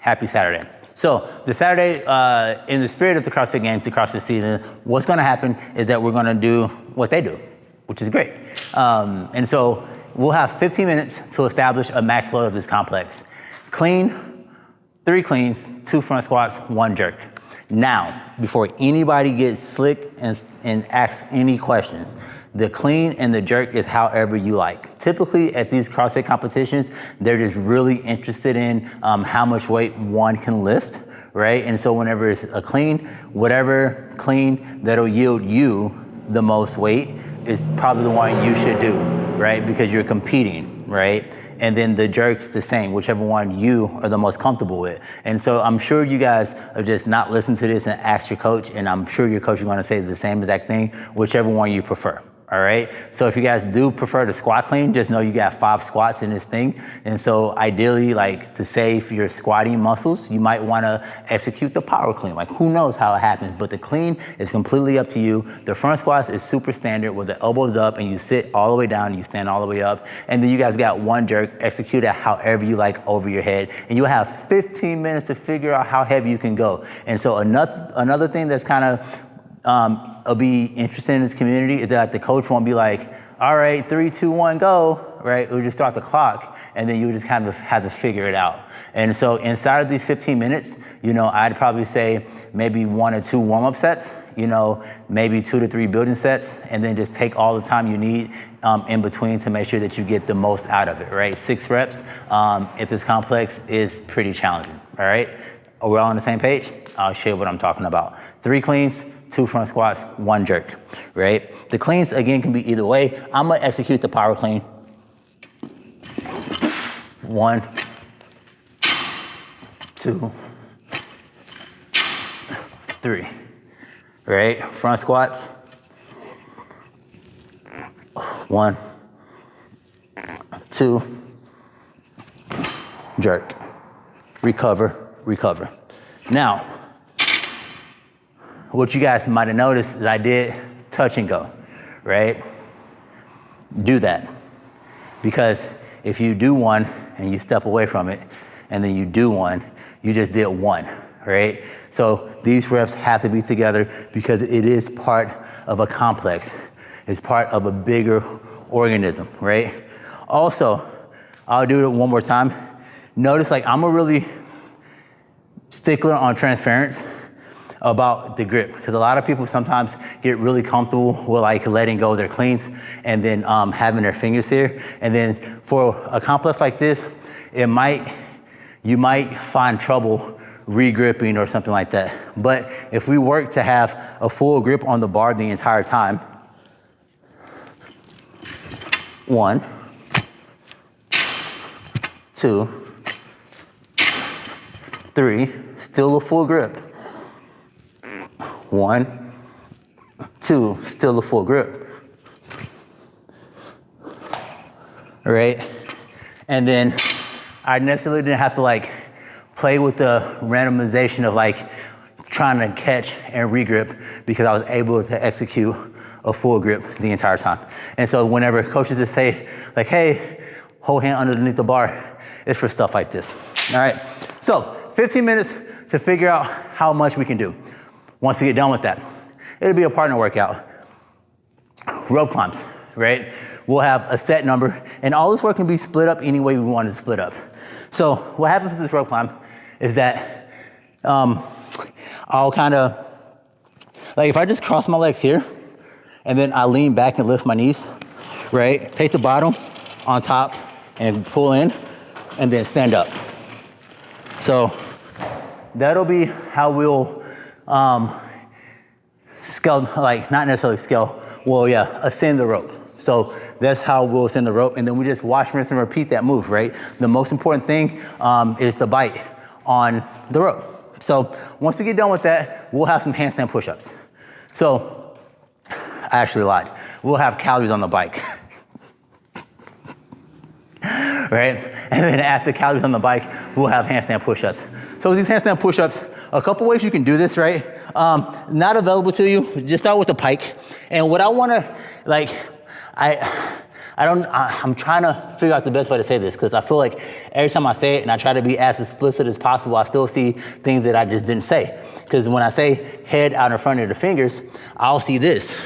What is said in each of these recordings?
happy Saturday. So the Saturday, in the spirit of the CrossFit Games, the CrossFit season, what's gonna happen is that we're gonna do what they do, which is great. And so we'll have 15 minutes to establish a max load of this complex. Clean, 3 cleans, 2 front squats, 1 jerk. Now, before anybody gets slick and asks any questions, the clean and the jerk is however you like. Typically at these CrossFit competitions, they're just really interested in how much weight one can lift, right? And so whenever it's a clean, whatever clean that'll yield you the most weight is probably the one you should do, right? Because you're competing, right? And then the jerk's the same, whichever one you are the most comfortable with. And so I'm sure you guys have just not listened to this and asked your coach, and I'm sure your coach is gonna say the same exact thing, whichever one you prefer. All right, so if you guys do prefer to squat clean, just know you got 5 squats in this thing. And so ideally, like to save your squatting muscles, you might wanna execute the power clean. Like who knows how it happens, but the clean is completely up to you. The front squats is super standard with the elbows up and you sit all the way down, you stand all the way up. And then you guys got 1 jerk, execute it however you like over your head. And you'll have 15 minutes to figure out how heavy you can go. And so another thing that's kind of, it'll be interesting in this community is that the coach won't be like, all right, 3, 2, 1, go, right? It'll just start the clock and then you just kind of have to figure it out. And so inside of these 15 minutes, you know, I'd probably say maybe 1 or 2 warm-up sets, you know, maybe 2 to 3 building sets, and then just take all the time you need in between to make sure that you get the most out of it, right? 6 reps if this complex is pretty challenging, all right? Are we all on the same page? I'll show you what I'm talking about. 3 cleans, 2 front squats, 1 jerk, right? The cleans, again, can be either way. I'm gonna execute the power clean. 1, 2, 3, right? Front squats. 1, 2, jerk, recover, recover. Now, what you guys might have noticed is I did touch and go, right? Do that. Because if you do one and you step away from it, and then you do one, you just did 1, right? So these reps have to be together because it is part of a complex. It's part of a bigger organism, right? Also, I'll do it one more time. Notice like I'm a really stickler on transference about the grip, because a lot of people sometimes get really comfortable with like letting go of their cleans and then having their fingers here. And then for a complex like this, you might find trouble re-gripping or something like that. But if we work to have a full grip on the bar the entire time, 1, 2, 3, still a full grip. 1, 2, still a full grip. All right? And then I necessarily didn't have to like play with the randomization of like trying to catch and re-grip because I was able to execute a full grip the entire time. And so whenever coaches just say like, hey, hold hand underneath the bar, it's for stuff like this. All right? So 15 minutes to figure out how much we can do. Once we get done with that, it'll be a partner workout. Rope climbs, right? We'll have a set number, and all this work can be split up any way we want it to split up. So what happens with this rope climb is that I'll kind of, like if I just cross my legs here, and then I lean back and lift my knees, right? Take the bottom on top and pull in, and then stand up. So that'll be how we'll scale, like not necessarily scale, well, yeah, ascend the rope. So that's how we'll ascend the rope, and then we just wash, rinse, and repeat that move, right? The most important thing is the bite on the rope. So once we get done with that, we'll have some handstand push-ups. So I actually lied. We'll have calories on the bike. Right? And then after calories on the bike, we'll have handstand push-ups. So with these handstand push-ups, a couple ways you can do this, right? Not available to you, just start with the pike. And what I wanna, like, I'm trying to figure out the best way to say this because I feel like every time I say it and I try to be as explicit as possible, I still see things that I just didn't say. Because when I say head out in front of the fingers, I'll see this.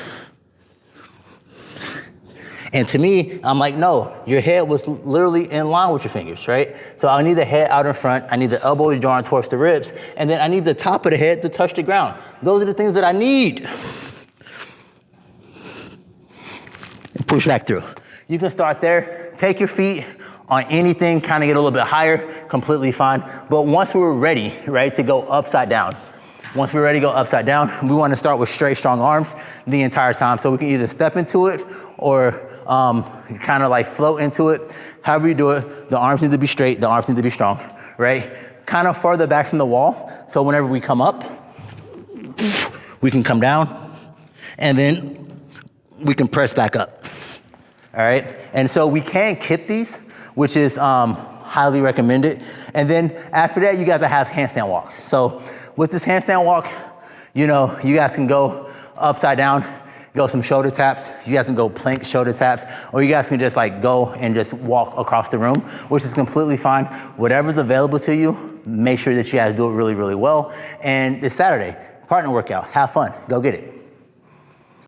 And to me, I'm like, no, your head was literally in line with your fingers, right? So I need the head out in front, I need the elbows drawing towards the ribs, and then I need the top of the head to touch the ground. Those are the things that I need. And push back through. You can start there, take your feet on anything, kind of get a little bit higher, completely fine. But once we're ready, right, to go upside down, once we're ready to go upside down, we want to start with straight, strong arms the entire time. So we can either step into it or kind of like float into it. However you do it, the arms need to be straight, the arms need to be strong, right? Kind of farther back from the wall. So whenever we come up, we can come down and then we can press back up, all right? And so we can kip these, which is highly recommended. And then after that, you got to have handstand walks. So with this handstand walk, you know, you guys can go upside down, go some shoulder taps. You guys can go plank shoulder taps, or you guys can just like go and just walk across the room, which is completely fine. Whatever's available to you, make sure that you guys do it really, really well. And it's Saturday, partner workout, have fun, go get it.